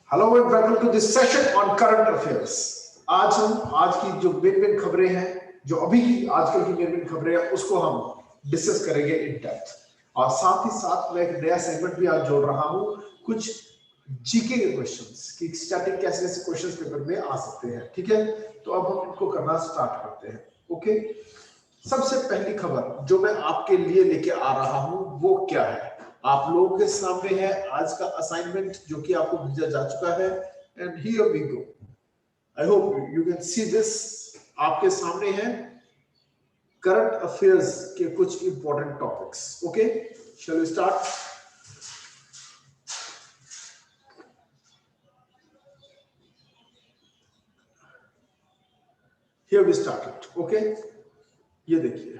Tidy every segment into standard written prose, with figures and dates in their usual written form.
Hello and welcome to this session on current affairs. आज की जो मेन खबरें हैं, जो अभी की आजकल की मेन खबरें हैं, उसको हम डिस्कस करेंगे इन डेप्थ। और साथ ही साथ मैं एक नया सेगमेंट भी आज जोड़ रहा हूं, कुछ जीके के क्वेश्चंस कि स्टैटिक कैसे क्वेश्चंस पेपर में आ सकते हैं। ठीक है, तो अब हम इनको करना स्टार्ट करते हैं। ओके, सबसे पहली खबर जो मैं आपके लिए लेके आ रहा हूं वो क्या है, आप लोगों के सामने है आज का असाइनमेंट जो कि आपको भेजा जा चुका है। And here we go, I hope you can see this. आपके सामने है करंट अफेयर्स के कुछ important topics. Okay, shall we start. Here we start. Okay, ये देखिए,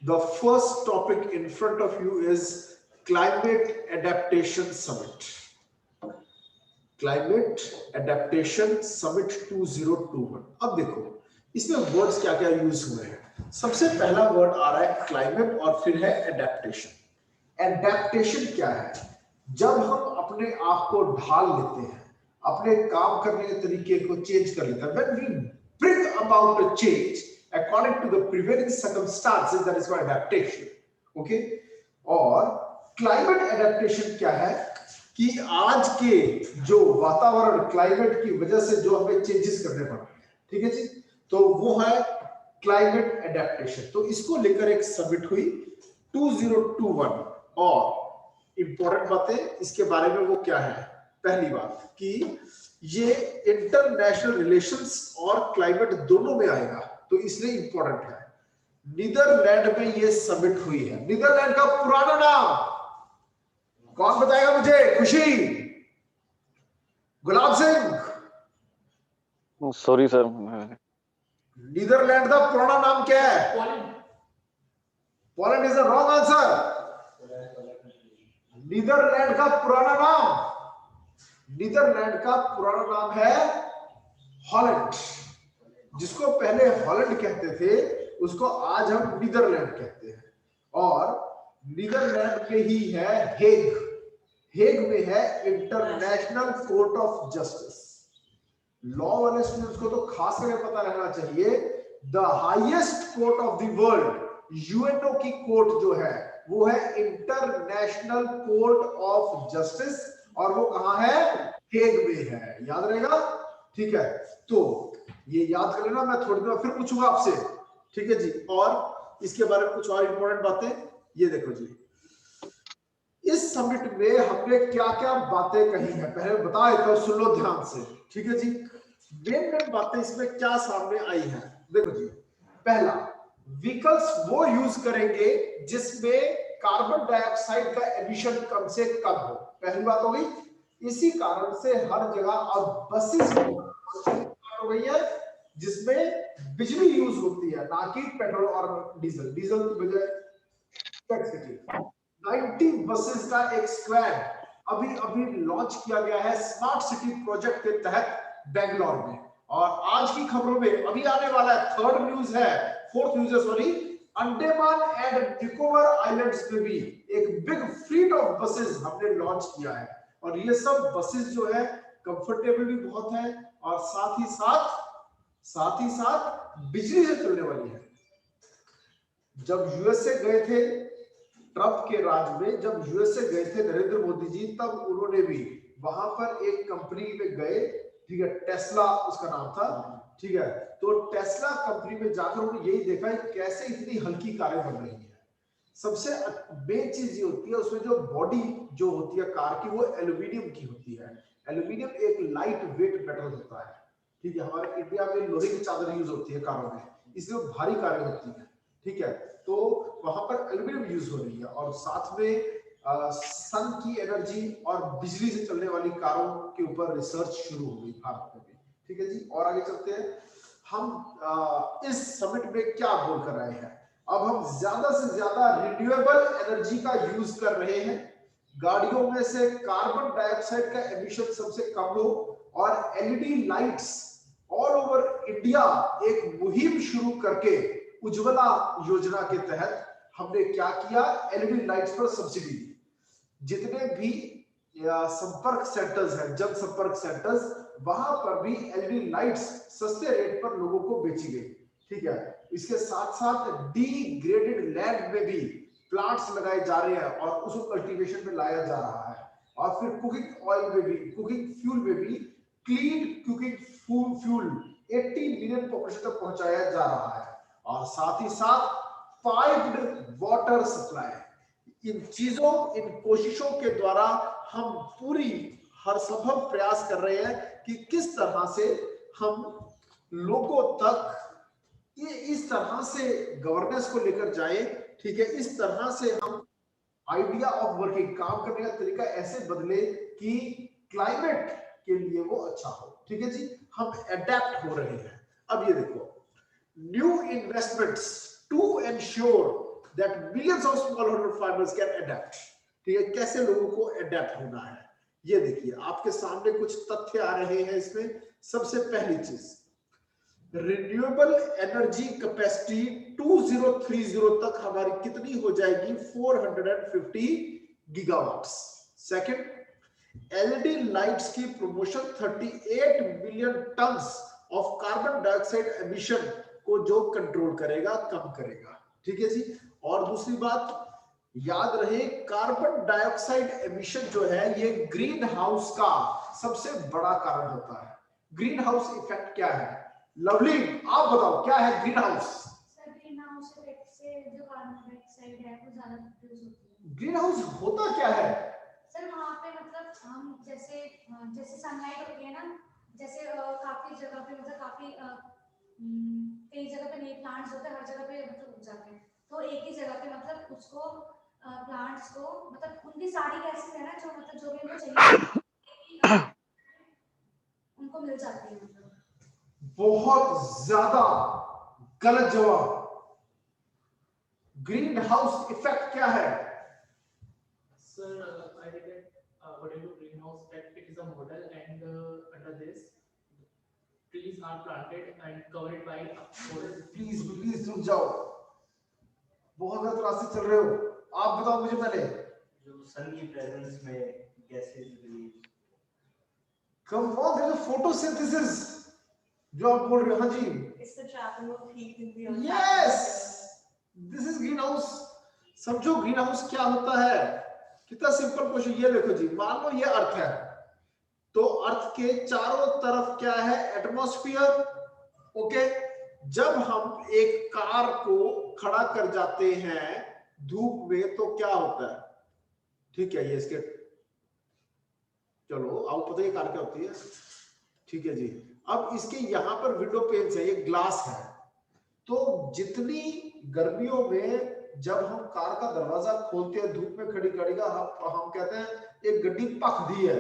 the first topic in front of you is climate adaptation summit. Climate adaptation summit 2021। अब देखो इसमें वर्ड्स क्या क्या यूज हुए हैं। सबसे पहला वर्ड आ रहा है क्लाइमेट और फिर है एडेप्टेशन। एडेप्टेशन क्या है? जब हम अपने आप को ढाल लेते हैं, अपने काम करने के तरीके को चेंज कर लेते हैं, when we bring about a change according to the prevailing circumstances, that is called adaptation. Okay, और क्लाइमेट एडेप्टेशन क्या है कि आज के जो वातावरण क्लाइमेट की वजह से जो हमें चेंजेस करने पड़ रहे हैं, ठीक है जी, तो वो है क्लाइमेट एडेप्टेशन। तो इसको लेकर एक समिट हुई 2021। और इंपॉर्टेंट बातें इसके बारे में वो क्या है? पहली बात कि ये इंटरनेशनल रिलेशंस और क्लाइमेट दोनों में आएगा, तो इसलिए इंपॉर्टेंट है। नीदरलैंड में ये समिट हुई है। नीदरलैंड का पुराना नाम कौन बताएगा मुझे? Khushi, Gulab Singh. Sorry sir, Netherland का पुराना नाम क्या है? Poland is the wrong answer. Netherland का पुराना नाम है हॉलैंड। जिसको पहले हॉलैंड कहते थे उसको आज हम नीदरलैंड कहते हैं। और नीदरलैंड में ही है हेग में है international court of justice. Law वाले स्टूडेंट्स को तो खास करके पता रहना चाहिए, the highest court of the world, UNO की कोर्ट जो है वो है इंटरनेशनल कोर्ट ऑफ जस्टिस, और वो कहां है? हेग में है। याद रहेगा? ठीक है, तो ये याद कर लेना, मैं थोड़ी देर फिर पूछूंगा आपसे। ठीक है जी, और इसके बारे में कुछ और इंपॉर्टेंट बातें ये देखो जी। इस समिट में हमने क्या क्या बातें कही हैं पहले बता देता हूं, सुन लो ध्यान से। ठीक है जी, मेन बातें इसमें क्या सामने आई हैं, देखो जी। पहला, व्हीकल्स वो यूज करेंगे जिसमें कार्बन डाइऑक्साइड का एमिशन कम से कम हो। पहली बात हो गई। इसी कारण से हर जगह अब बसेस हो गई है जिसमें बिजली यूज होती है, ना कि पेट्रोल और डीजल की बजाय। 90 बसेस का एक स्क्वाड अभी लॉन्च किया गया है स्मार्ट सिटी प्रोजेक्ट के तहत बेंगलोर में। और आज की खबरों में अभी आने वाला है, फोर्थ न्यूज है sorry, Andaman and Nicobar islands में भी एक बिग फ्लीट ऑफ बसेस हमने लॉन्च किया है। और ये सब बसेस जो है कंफर्टेबल भी बहुत है और साथ ही साथ बिजली से चलने वाली है। जब यूएसए गए थे ट्रंप के राज में, जब यूएसए गए थे नरेंद्र मोदी जी, तब उन्होंने भी वहां पर एक कंपनी में गए, ठीक है, टेस्ला उसका नाम था, ठीक है। तो टेस्ला कंपनी में जाकर उन्होंने यही देखा कि कैसे इतनी हल्की कारें बन रही हैं। सबसे मेन चीज ये होती है उसमें जो बॉडी जो होती है कार की, वो एल्यूमिनियम की होती है। एल्यूमिनियम एक लाइट वेट मेटल होता है, ठीक है। हमारे इंडिया में लोहे की चादर यूज होती है कारों में, इसलिए भारी कारें होती हैं, ठीक है। तो वहां पर एल्यूमिनियम यूज हो रही है और साथ में सन की एनर्जी और बिजली से चलने वाली कारों के ऊपर रिसर्च शुरू हो गई भारत में भी, ठीक है जी। और आगे चलते हैं, हम इस समिट में क्या बोल कर आए हैं। अब हम ज्यादा से ज्यादा रिन्यूएबल एनर्जी का यूज कर रहे हैं, गाड़ियों में से कार्बन डाइऑक्साइड का एमिशन सबसे कम हो, और LED lights all over India एक मुहिम शुरू करके उज्ज्वला योजना के तहत हमने क्या किया, एलईडी लाइट्स पर सब्सिडी दी। जितने भी संपर्क सेंटर्स हैं, जन संपर्क सेंटर्स, वहां पर भी एलईडी लाइट्स सस्ते रेट पर लोगों को बेची गई। ठीक है, इसके साथ साथ डिग्रेडेड लैंड में भी प्लांट्स लगाए जा रहे हैं और उसको कल्टीवेशन में लाया जा रहा है। और फिर कुकिंग ऑयल में भी, कुकिंग फ्यूल में भी clean cooking fuel 80 million population तक पहुंचाया जा रहा है। और साथ ही साथ पाइप्ड वाटर सप्लाई। इन चीजों, इन कोशिशों के द्वारा हम पूरी हर संभव प्रयास कर रहे हैं कि किस तरह से हम लोगों तक ये इस तरह से गवर्नेंस को लेकर जाए। ठीक है, इस तरह से हम आइडिया ऑफ वर्किंग, काम करने का तरीका ऐसे बदले कि क्लाइमेट के लिए वो अच्छा हो। ठीक है जी, हम अडेप्ट हो रहे हैं। अब ये देखो, new investments to ensure that millions of small holder farmers can adapt. ठीक है, कैसे लोगों को अडेप्ट होना है, ये देखिए आपके सामने कुछ तथ्य आ रहे हैं इसमें। सबसे पहली चीज, रिन्यूएबल एनर्जी कैपेसिटी 2030 तक हमारी कितनी हो जाएगी, 450 गीगावाट्स। सेकंड, एलईडी लाइट्स की promotion 38 million tons of carbon dioxide emission को जो कंट्रोल करेगा, कम करेगा। ठीक है जी। और दूसरी बात याद रहे, कार्बन डाइऑक्साइड एमिशन जो है ये ग्रीन हाउस का सबसे बड़ा कारण होता है। ग्रीन हाउस इफेक्ट क्या है? लवली आप बताओ क्या है green house? Sir green house effect से जो कार्बन डाइऑक्साइड है वो ज्यादा प्रोड्यूस होती है। ग्रीन हाउस होता क्या है सर? वहाँ पे मतलब हम जैसे सनलाइट होती है ना, जैसे काफी जगह पे मतलब काफी कई जगह पे नए प्लांट्स होते हैं, हर जगह पे मतलब उग जाते हैं, तो एक ही जगह पे मतलब उसको प्लांट्स को मतलब उनकी सारी गैसेस है ना जो मतलब जो भी उनको चाहिए उनको मिल जाती है। मतलब बहुत ज्यादा गलत जवाब। ग्रीन हाउस इफेक्ट क्या है? Sir, I think that according to greenhouse effect, it is a model, and under this, trees are planted and covered by forest. Please रुक जाओ, बहुत गलत रास्ते चल रहे हो। आप बताओ मुझे पहले। जो सन की प्रेजेंस में gases release. Come on, there is photosynthesis जो आप बोल रहे हो। हाँ जी, It's the trapping of heat in the earth. Yes, this is green house. समझो ग्रीन हाउस क्या होता है, कितना सिंपल क्वेश्चन। ये देखो जी, मान लो ये अर्थ है, तो अर्थ के चारों तरफ क्या है? एटमॉस्फेयर। ओके, जब हम एक कार को खड़ा कर जाते हैं धूप में तो क्या होता है? ठीक है, ये इसके, चलो आपको पता है कार क्या होती है। ठीक है जी। अब इसके यहां पर विंडो पेन्स है, ये ग्लास है, तो जितनी गर्मियों में जब हम कार का दरवाजा खोलते हैं धूप में खड़ी गाड़ी का, हम कहते हैं एक गड्डी पक दी है,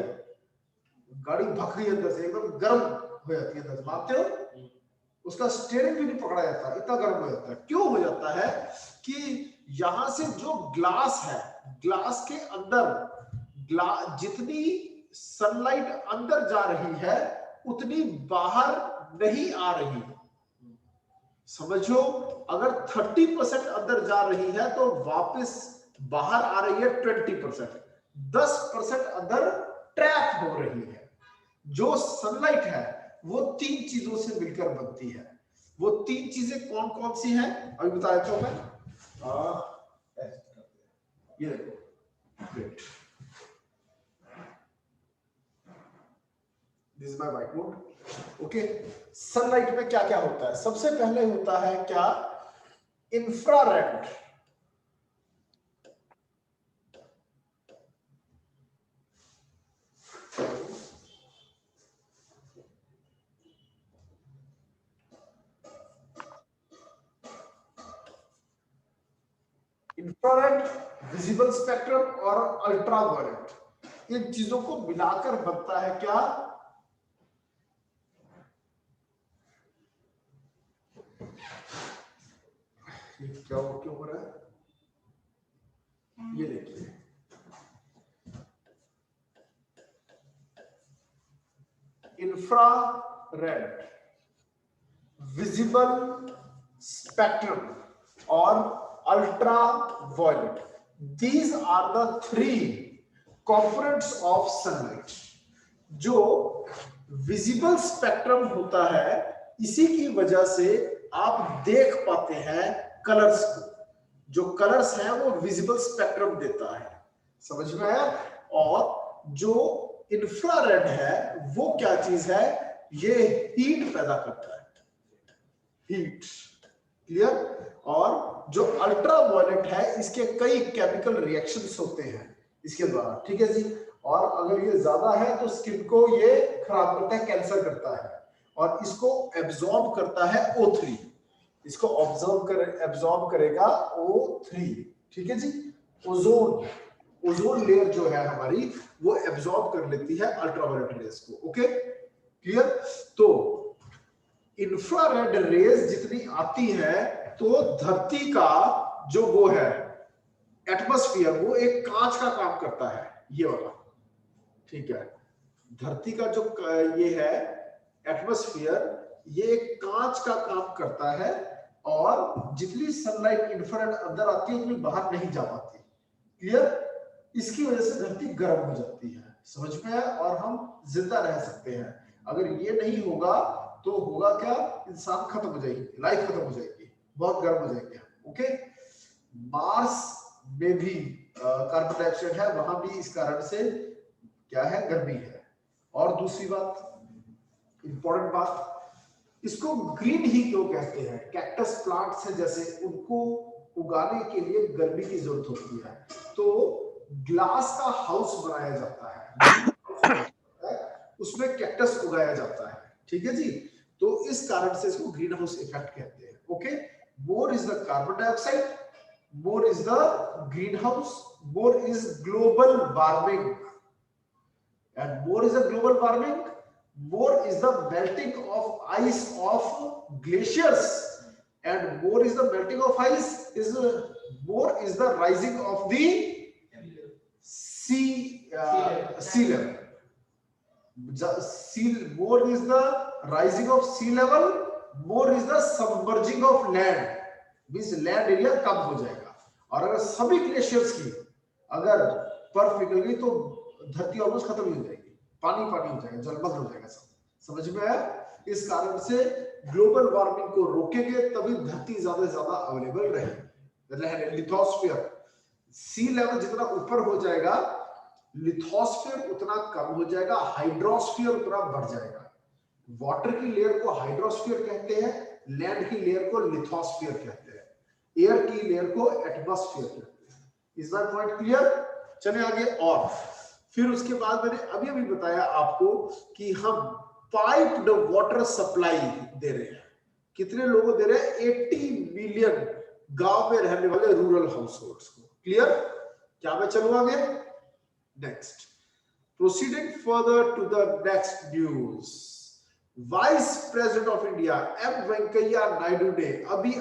गाड़ी भख गई अंदर से, एकदम गर्म हो जाती है अंदर से, मानते हो? उसका स्टीयरिंग भी नहीं पकड़ा जाता, इतना गर्म हो जाता है। क्यों हो जाता है? कि यहां से जो ग्लास है, ग्लास के अंदर जितनी सनलाइट अंदर जा रही है उतनी बाहर नहीं आ रही। समझो, अगर 30% अंदर जा रही है तो वापस बाहर आ रही है 20%, 10% अंदर ट्रैप हो रही है। जो सनलाइट है वो तीन चीजों से मिलकर बनती है। वो तीन चीजें कौन कौन सी हैं अभी बता देता हूं मैं। ये देखो, great, this is my white board. Okay, sunlight में क्या क्या होता है? सबसे पहले होता है क्या? इंफ्रारेड। इंफ्रारेड, विजिबल स्पेक्ट्रम और अल्ट्रावायलेट, इन चीजों को मिलाकर बनता है क्या? क्या क्यों हो रहा है? ये देखिए, infrared, visible spectrum or ultraviolet. These are the three components of sunlight. जो विजिबल स्पेक्ट्रम होता है, इसी की वजह से आप देख पाते हैं कलर्स को। जो कलर्स हैं वो विजिबल स्पेक्ट्रम देता है, समझ में आया? और जो इंफ्रारेड है वो क्या चीज है? ये हीट पैदा करता है, हीट, क्लियर? और जो अल्ट्रावायलेट है इसके कई केमिकल रिएक्शंस होते हैं इसके द्वारा, ठीक है जी। और अगर ये ज्यादा है तो स्किन को ये खराब करता है, कैंसर करता है। और इसको एब्जॉर्ब करता है O3, इसको एब्जॉर्ब करेगा O3, ठीक है जी। ओजोन लेयर जो है हमारी वो एब्जॉर्ब कर लेती है अल्ट्रावायलेट रेज को, ओके, क्लियर? तो इंफ्रारेड रेज जितनी आती है तो धरती का जो वो है एटमॉस्फेयर, वो एक कांच का काम करता है, ये वाला, ठीक है। धरती का जो ये है एटमॉस्फेयर, ये एक कांच का काम करता है और जितनी सनलाइट इंफ्रारेड अंदर आती है उतनी बाहर नहीं जा पाती, क्लियर? इसकी वजह से धरती गर्म हो जाती है, समझ में है? और हम जिंदा रह सकते हैं। अगर ये नहीं होगा तो होगा क्या? इंसान खत्म हो जाएगी, लाइफ खत्म हो जाएगी, बहुत गर्म हो जाएंगे, ओके। मार्स में भी कार्बन डाइऑक्साइड है, वहां भी इस कारण से क्या है? गर्मी है। और दूसरी बात, इंपॉर्टेंट बात, इसको ग्रीन ही क्यों कहते हैं? कैक्टस प्लांट्स हैं जैसे, उनको उगाने के लिए गर्मी की जरूरत होती है, तो ग्लास का हाउस बनाया जाता है, उसमें कैक्टस उगाया जाता है, ठीक है जी। तो इस कारण से इसको ग्रीन हाउस इफेक्ट कहते हैं, okay. More is the carbon dioxide, more is the green house, more is global warming, and more is the global warming, more is the melting of ice of glaciers, and more is the melting of ice is more is the rising of the sea level. More is the rising of sea level, more is the submerging of land, means land area कम हो जाएगा। और अगर सभी glaciers की अगर बर्फ पिघल गई तो धरती ऑलमोस्ट खत्म हो जाएगी, पानी हो जाएगा, जलमग्न हो जाएगा सब, समझ में आया? इस कारण से ग्लोबल वार्मिंग को रोकेंगे तभी धरती ज्यादा से ज्यादा अवेलेबल रहेगी। लिथोस्फीयर, सी लेवल जितना ऊपर हो जाएगा लिथोस्फीयर उतना कम हो जाएगा, हाइड्रोस्फीयर उतना बढ़ जाएगा। वाटर की लेयर को हाइड्रोस्फीयर कहते हैं, लैंड की लेयर को लिथोस्फीयर कहते हैं, एयर की लेयर को एटमॉस्फेयर कहते हैं। Is that point clear? चलिए आगे। और फिर उसके बाद मैंने अभी बताया आपको कि हम पाइप्ड वाटर सप्लाई दे रहे हैं। कितने लोगों को दे रहे हैं? 80 मिलियन गांव में रहने वाले रूरल हाउस होल्ड्स को, क्लियर? क्या मैं चलूं आगे? Next, proceeding further to the next news. Vice president of India M Venkaiah Naidu ने अभी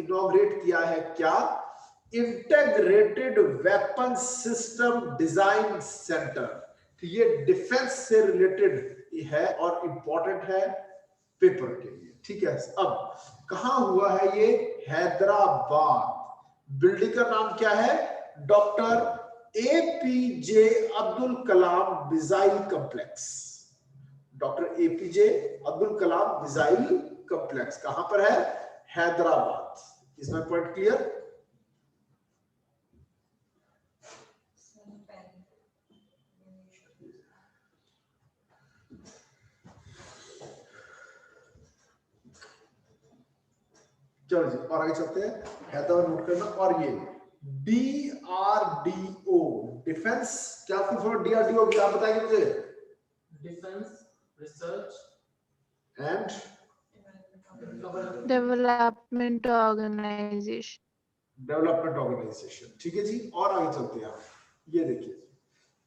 इनॉग्रेट किया है क्या? Integrated weapon system design centre. ये डिफेंस से रिलेटेड है और इंपॉर्टेंट है पेपर के लिए, ठीक है। अब कहां हुआ है ये? हैदराबाद। बिल्डिंग का नाम क्या है? Doctor APJ Abdul Kalam missile complex. Doctor APJ Abdul Kalam missile complex कहां पर है? हैदराबाद। इसमें पॉइंट क्लियर? चलो जी और आगे चलते हैं। हैदराबाद नोट करना। और ये डीआरडीओ, डिफेंस क्या फुल फॉर्म डीआरडीओ की आप बताएंगे मुझे? Defence research and development organisation. Development organisation, ठीक है जी। और आगे चलते हैं। ये देखिए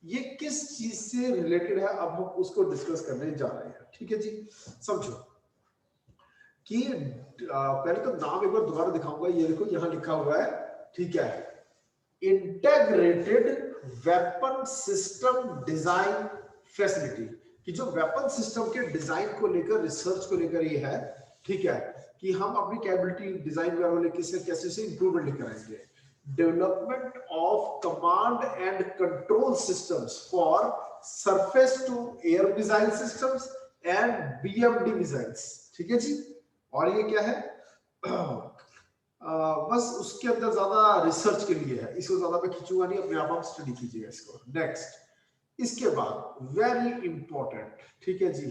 ये किस चीज से रिलेटेड है, अब हम उसको डिस्कस करने जा रहे हैं, ठीक है जी। समझो कि पहले तो नाम एक बार दोबारा दिखाऊंगा। ये देखो यहां लिखा हुआ है, ठीक है, integrated weapon system design facility. कि जो वेपन सिस्टम के डिजाइन को लेकर, रिसर्च को लेकर ये है, ठीक है, कि हम अपनी कैपेबिलिटी डिजाइन वगैरह कैसे कैसे से इंप्रूवमेंट लेकर आएंगे। Development of command and control systems for surface to air missile systems and BMD missiles, ठीक है जी। और ये क्या है बस उसके अंदर ज्यादा रिसर्च के लिए है, इसको ज्यादा मैं खींचूंगा नहीं, अपने आप स्टडी कीजिएगा इसको। नेक्स्ट, इसके बाद वेरी इंपॉर्टेंट, ठीक है जी,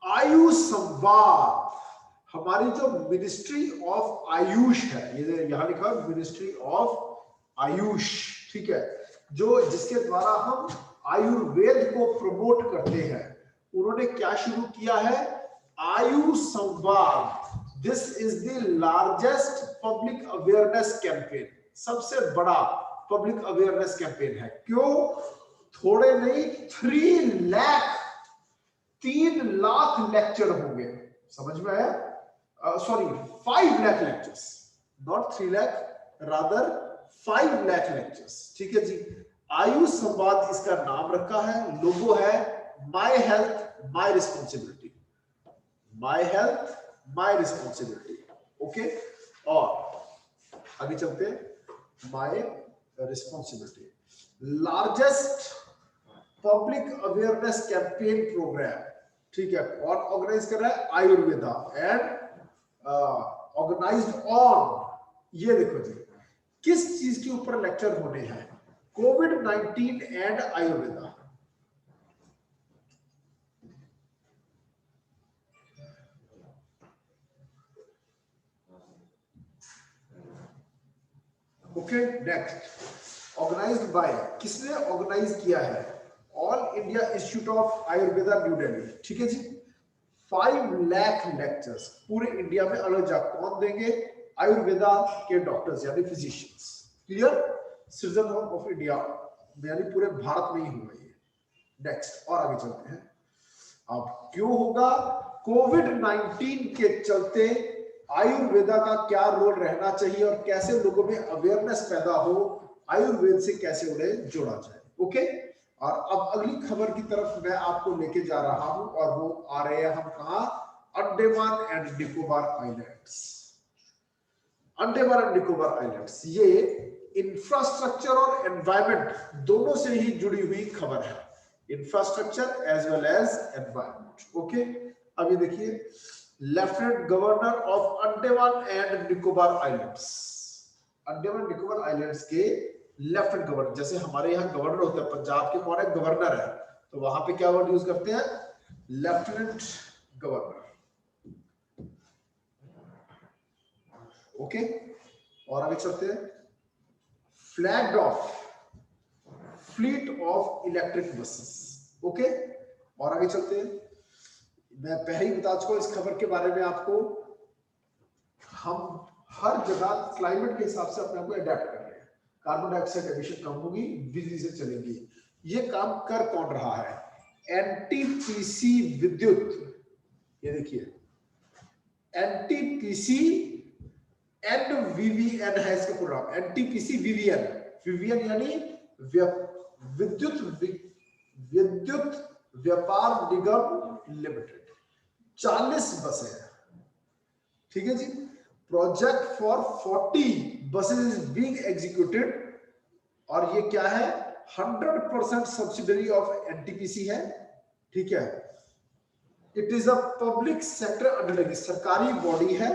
आयुष संवाद। हमारी जो मिनिस्ट्री ऑफ आयुष है, ये यहां लिखा है मिनिस्ट्री ऑफ आयुष, ठीक है, जो जिसके द्वारा हम आयुर्वेद को प्रमोट करते हैं, उन्होंने क्या शुरू किया है, आयुष संवाद। This is the largest public awareness campaign, सबसे बड़ा पब्लिक अवेयरनेस कैंपेन है। क्यों? थोड़े नहीं, 3 लाख लेक्चर होंगे, समझ में आया? Sorry 5 lakh lectures, not 3 lakh, rather 5 lakh lectures, ठीक है जी। आयुष संवाद इसका नाम रखा है, लोगो है my health my responsibility, my health my responsibility, okay. और आगे चलते हैं, my responsibility, largest public awareness campaign programme, ठीक है, और ऑर्गेनाइज कर रहा है आयुर्वेदा एंड ऑर्गेनाइज्ड ऑन, ये देखो जी किस चीज के ऊपर लेक्चर होने हैं, कोविड-19 and Ayurveda. Okay, next, organised by, किसने ऑर्गेनाइज किया है, all India institute of Ayurveda new Delhi, ठीक है जी। 5 लाख लेक्चर्स पूरे इंडिया में अलग जा कौन देंगे, आयुर्वेदा के डॉक्टर्स यानी physicians, clear, citizen of India यानी पूरे भारत में ही हुआ ये। नेक्स्ट, और आगे चलते हैं। अब क्यों होगा, कोविड-19 के चलते आयुर्वेदा का क्या रोल रहना चाहिए और कैसे लोगों में अवेयरनेस पैदा हो, आयुर्वेद से कैसे उन्हें जोड़ा जाए, ओके। और अब अगली खबर की तरफ मैं आपको लेके जा रहा हूं, और वो आ रहे हैं हम कहा, Andaman and Nicobar Islands. Andaman and Nicobar Islands ये इंफ्रास्ट्रक्चर और एनवायरनमेंट दोनों से ही जुड़ी हुई खबर है, infrastructure as well as environment, okay. अभी देखिए, lieutenant governor of Andaman and Nicobar Islands, Andaman Nicobar Islands के लेफ्टिनेंट गवर्नर, जैसे हमारे यहाँ गवर्नर होता है, पंजाब के कौन है, गवर्नर है, तो वहां पे क्या वर्ड यूज करते हैं, लेफ्टिनेंट गवर्नर, ओके। और आगे चलते हैं, flag of fleet of electric buses, okay. और आगे चलते हैं, मैं पहले ही बता चुका हूं इस खबर के बारे में आपको, हम हर जगह क्लाइमेट के हिसाब से अपने आप को अडेप्ट कर रहे हैं, कार्बन डाइऑक्साइड एमिशन कम होगी, बिजली से चलेगी। ये काम कर कौन रहा है, एनटीपीसी विद्युत, ये देखिए एनटीपीसी एनवीवीएन है इसका प्रोग्राम, एनटीपीसी वीवीएन, वीवीएन यानी विद्युत व्यापार निगम लिमिटेड, 40 बसें हैं, ठीक है जी। Project for 40 buses is being executed, और ये क्या है, 100% सब्सिडरी ऑफ एनटीपीसी है, ठीक है। It is a public sector undertaking, सरकारी बॉडी है,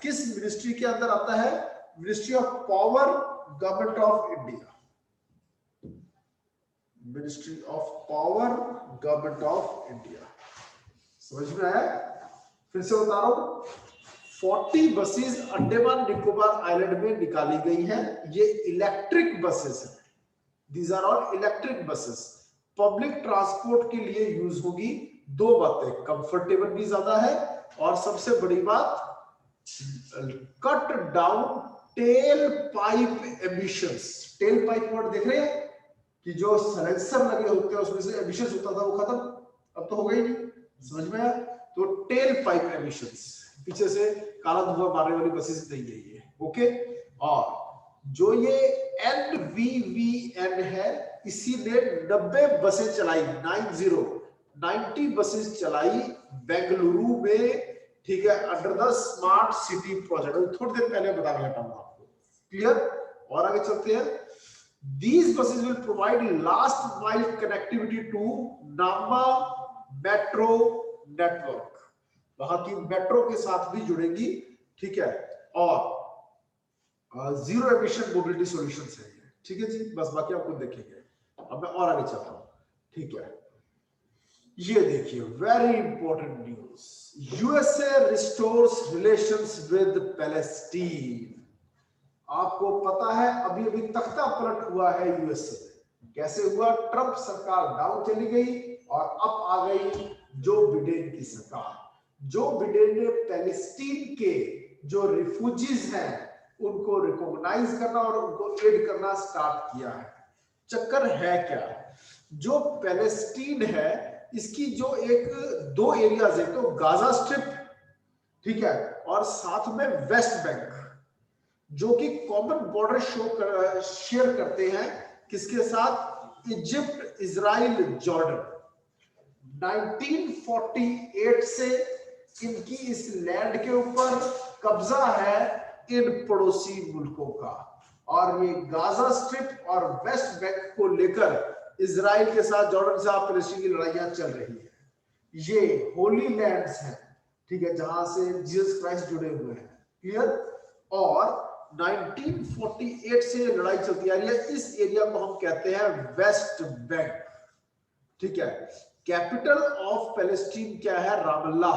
किस मिनिस्ट्री के अंदर आता है, ministry of power, government of India, ministry of power, government of India, समझ में आया? फिर से बता रहा हूं, 40 बसेस अंडमान निकोबार आइलैंड में निकाली गई हैं, ये इलेक्ट्रिक बसेस हैं, these are all electric buses, public transport के लिए यूज होगी। 2 बातें, कंफर्टेबल भी ज्यादा है, और सबसे बड़ी बात, cut down tell pipe emissions. Tell pipe word देख रहे हैं कि जो साइलेंसर लगे होते हैं उसमें से एमिशंस होता था, वो खत्म, अब तो हो गई नहीं, समझ में आया? तो टेल पाइप एमिशंस, पीछे से काला धुआं मारने वाली बसेस नहीं है ये, ओके। और जो ये एनवीवीएन है, इसी ने 90 बसें चलाई, 90 बसेस चलाई बेंगलुरु में, ठीक है, under the smart city project, थोड़ी देर पहले बता रहा हूं आपको, क्लियर। और आगे चलते हैं। These buses will provide last mile connectivity to Namba metro network, वहां की मेट्रो के साथ भी जुड़ेंगी, ठीक है। और जीरो एमिशन मोबिलिटी सॉल्यूशंस है ये, ठीक है जी। बस बाकी आपको देखेंगे। अब मैं और आगे चलता हूं, ठीक है। ये देखिए very important news, USA restores relations with Palestine. आपको पता है अभी अभी तख्ता पलट हुआ है यूएसए में। कैसे हुआ? ट्रंप सरकार डाउन चली गई और अब आ गई जो बिडेन की सरकार। जो बिडेन ने पैलेस्टीन के जो रिफ्यूजीज हैं उनको रिकॉग्नाइज करना और उनको एड करना स्टार्ट किया है। चक्कर है क्या? जो पैलेस्टीन है इसकी जो एक दो एरियाज है, तो गाजा स्ट्रिप, ठीक है, और साथ में वेस्ट बैंक, जो कि कॉमन बॉर्डर शेयर करते हैं किसके साथ? Egypt, Israel, Jordan. 1948 से इनकी इस लैंड के ऊपर कब्जा है इन पड़ोसी मुल्कों का। और ये गाजा स्ट्रिप और वेस्ट बैंक को लेकर इजराइल के साथ, जॉर्डन के साथ पैलेस्टीन की लड़ाइयां चल रही है। ये होली लैंड्स हैं, ठीक है, जहां से जीसस क्राइस्ट जुड़े हुए हैं, क्लियर। और 1948 से लड़ाई चलती आ रही है। इस एरिया को हम कहते हैं वेस्ट बैंक, ठीक है। कैपिटल ऑफ पैलेस्टीन क्या है? रामल्लाह,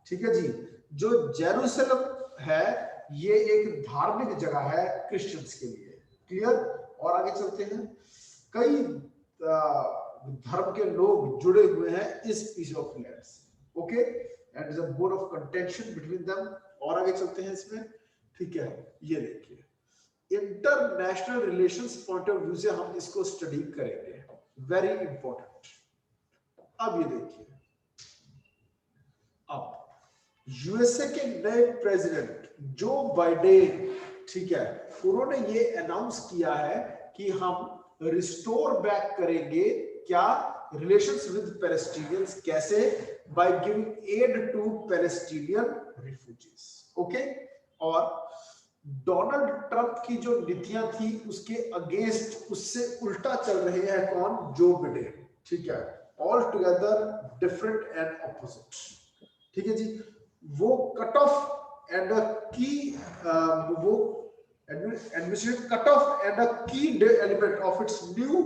ठीक है जी। जो जेरूसलम है ये एक धार्मिक जगह है क्रिश्चियंस के लिए, क्लियर। और आगे चलते हैं। कई धर्म के लोग जुड़े हुए हैं इस पीस ऑफ लैंड से, okay, and is a bone of contention between them. और आगे चलते हैं इसमें, ठीक है। ये देखिए international relations point of view से हम इसको स्टडी करेंगे, वेरी इंपॉर्टेंट। अब ये देखिए, अब यूएसए के नए प्रेसिडेंट जो बाइडेन, ठीक है, उन्होंने ये अनाउंस किया है कि हम रिस्टोर बैक करेंगे क्या? Relations with Palestinians. कैसे? By giving aid to Palestinian refugees, okay. और डोनाल्ड ट्रंप की जो नीतियां थी उसके अगेंस्ट, उससे उल्टा चल रहे हैं कौन? जो बिडेन, ठीक है। All together different and opposite, ठीक है जी। वो कट ऑफ एंड अ की वो administrative cutoff and a key element of its new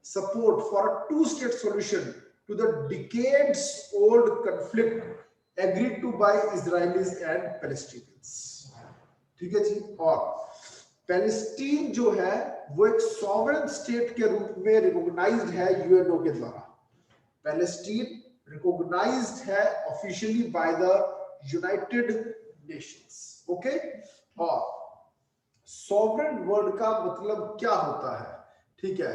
support for a two-state solution to the decades-old conflict agreed to by Israelis and Palestinians, ठीक है जी। और Palestine जो है वो एक सॉवरेन स्टेट के रूप में रिकॉग्नाइज्ड है यूएनओ के द्वारा। पैलेस्टीन रिकॉग्नाइज्ड है officially by the United Nations, okay. और सॉवरेन वर्ड का मतलब क्या होता है? ठीक है,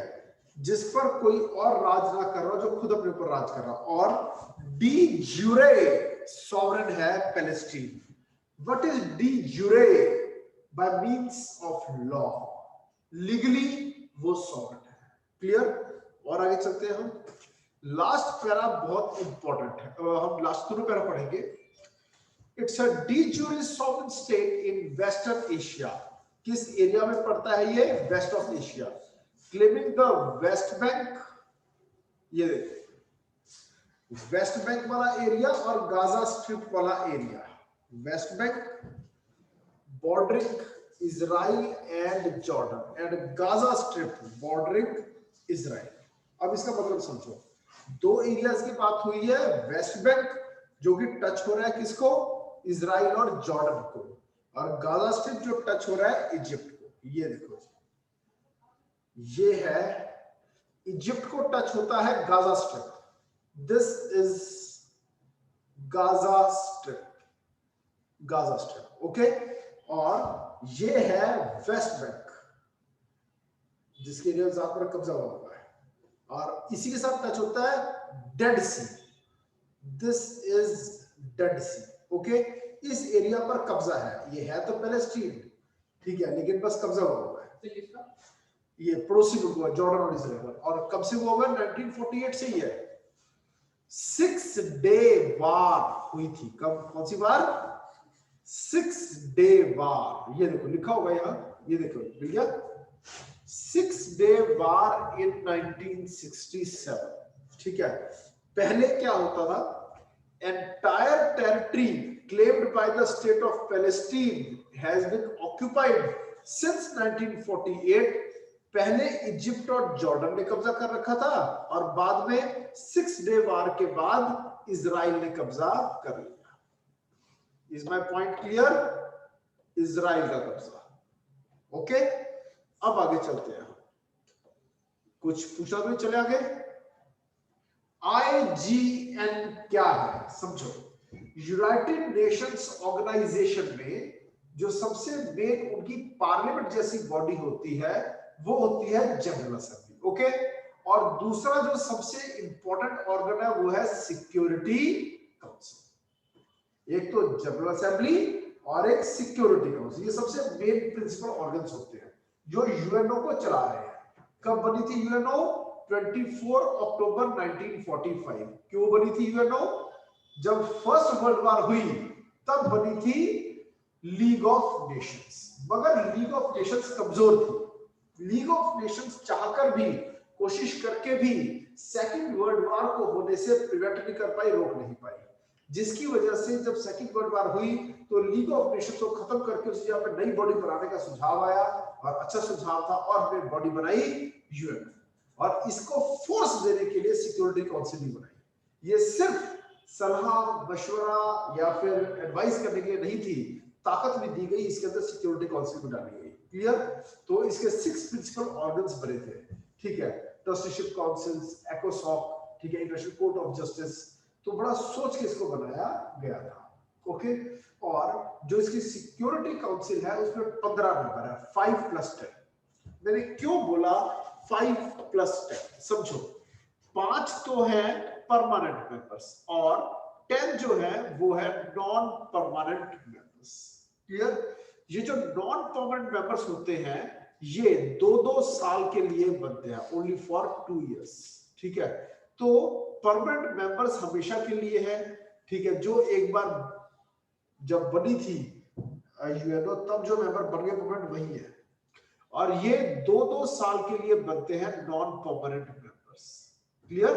जिस पर कोई और राज ना कर रहा, जो खुद अपने ऊपर राज कर रहा। और डी यूरे सॉवरेन है Palestine. What is de jure? By means of law, legally वो सॉवरेन है, क्लियर। और आगे चलते हैं हम। लास्ट पैरा बहुत इंपॉर्टेंट है, हम लास्ट दोनों पैरा पढ़ेंगे। It's a de jure sovereign state in western Asia. किस एरिया में पड़ता है ये? West of Asia. Claiming the West Bank, ये देखिए वेस्ट बैंक वाला एरिया और गाजा स्ट्रिप वाला area. West Bank bordering Israel and Jordan and Gaza Strip bordering Israel. अब इसका मतलब समझो, दो एरियाज की बात हुई है। वेस्ट बैंक जो कि टच हो रहा है किसको? इजराइल और जॉर्डन को। और गाजा स्ट्रिप जो टच हो रहा है इजिप्ट को। ये देखो, ये है इजिप्ट को टच होता है Gaza strip. This is Gaza strip, Gaza strip, okay. और ये है वेस्ट बैंक जिसके एरिया पर कब्जा हुआ है। और इसी के साथ टच होता है Dead Sea. This is Dead Sea, okay. इस एरिया पर कब्जा है। ये है तो पैलेस्टीन, ठीक है, लेकिन बस कब्जा हुआ है। ये पड़ोसी मुल्क हुआ, जॉर्डन और इजराइल। और कब से हुआ है? 1948 से ही है। 6 डे वार हुई थी। कब, कौन सी वार? 6 डे वार। ये देखो लिखा होगा यहां, ये देखो भैया, 6 डे वार इन 1967। ठीक है, पहले क्या होता था, entire territory claimed by the state of Palestine has been occupied since 1948। पहले इजिप्ट और जॉर्डन ने कब्जा कर रखा था और बाद में 6 डे वार के बाद इजराइल ने कब्जा कर लिया। Is my point clear? Israel का कब्जा। ओके, अब आगे चलते हैं। कुछ पूछा तो नहीं, चले आगे। IGN क्या है समझो। यूनाइटेड नेशंस ऑर्गेनाइजेशन में जो सबसे मेन उनकी पार्लियामेंट जैसी बॉडी होती है वो होती है जनरल असेंबली। ओके, और दूसरा जो सबसे इंपॉर्टेंट ऑर्गन है वो है सिक्योरिटी काउंसिल। एक तो जनरल असेंबली और एक सिक्योरिटी काउंसिल, ये सबसे मेन प्रिंसिपल ऑर्गन्स होते हैं जो यूएनओ को चला रहे हैं। कब बनी थी यूएनओ? 24 अक्टूबर 1945। क्यों बनी थी यूएनओ? जब फर्स्ट वर्ल्ड वॉर हुई तब बनी थी लीग ऑफ नेशंस। मगर लीग ऑफ नेशंस कमजोर थी। लीग ऑफ नेशंस चाहकर भी, कोशिश करके भी सेकंड वर्ल्ड वॉर को होने से प्रिवेंट नहीं कर पाई, रोक नहीं पाई। जिसकी वजह से जब सेकंड वर्ल्ड वॉर हुई तो लीग ऑफ नेशंस को खत्म करके उस जगह पे नई बॉडी बनाने का सुझाव आया, और अच्छा सुझाव था, और हमने बॉडी बनाई यूएन। और इसको फोर्स देने के लिए सिक्योरिटी काउंसिल भी बनाई। ये सिर्फ सलाह मशवरा या फिर एडवाइस करने के लिए नहीं थी, ताकत भी दी गई, इसके अंदर सिक्योरिटी काउंसिल भी डाली गई। क्लियर? तो इसके 6 प्रिंसिपल ऑर्गन्स बने थे। ठीक है, ट्रस्टीशिप काउंसिल्स, एकोसॉक, ठीक है, इंटरनेशनल कोर्ट ऑफ जस्टिस। तो बड़ा सोच के इसको बनाया गया था। ओके, और जो इसकी सिक्योरिटी काउंसिल है उसमें 15 मेंबर है, 5+10। मैंने क्यों बोला 5+10? समझो, 5 तो है परमानेंट मेंबर्स और 10 जो है वो है नॉन परमानेंट मेंबर्स। क्लियर? ये जो नॉन परमानेंट मेंबर्स होते हैं ये 2-2 साल के लिए बनते हैं, ओनली फॉर 2 इयर्स। ठीक है, तो परमानेंट मेंबर्स हमेशा के लिए है। ठीक है, जो एक बार जब बनी थी यूएनओ तब जो मेंबर बन गए परमानेंट वही है, और ये 2-2 साल के लिए बनते हैं नॉन परमानेंट मेंबर्स। क्लियर?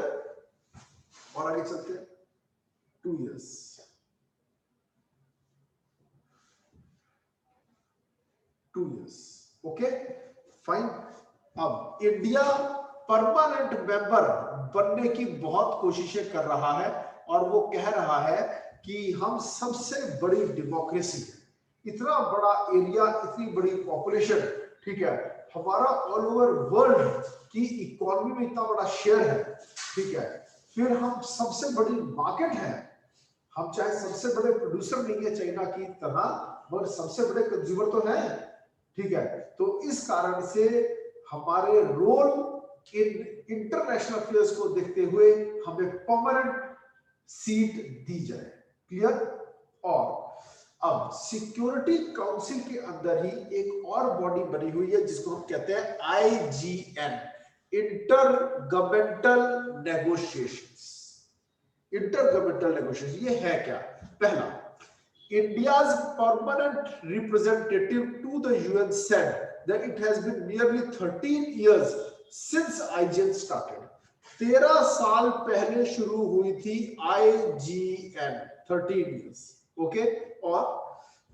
और आगे चलते हैं। 2 इयर्स। Okay fine. अब इंडिया परमानेंट मेंबर बनने की बहुत कोशिशें कर रहा है और वो कह रहा है कि हम सबसे बड़ी डेमोक्रेसी है, इतना बड़ा एरिया, इतनी बड़ी पॉपुलेशन, ठीक है, हमारा ऑल ओवर वर्ल्ड की इकोनॉमी में इतना बड़ा शेयर है, ठीक है, फिर हम सबसे बड़ी मार्केट है, हम चाहे सबसे बड़े प्रोड्यूसर नहीं है चाइना की तरह मगर सबसे बड़े कंज्यूमर तो है। ठीक है, तो इस कारण से हमारे रोल इन इंटरनेशनल अफेयर्स को देखते हुए हमें परमानेंट सीट दी जाए। क्लियर? और अब सिक्योरिटी काउंसिल के अंदर ही एक और बॉडी बनी हुई है जिसको हम कहते हैं IGN, inter governmental negotiations. Inter governmental negotiation ये है क्या? पहला, India's permanent representative to the UN said that it has been nearly 13 years since IGN started. 13 साल पहले शुरू हुई थी IGN, 13 years. Okay? और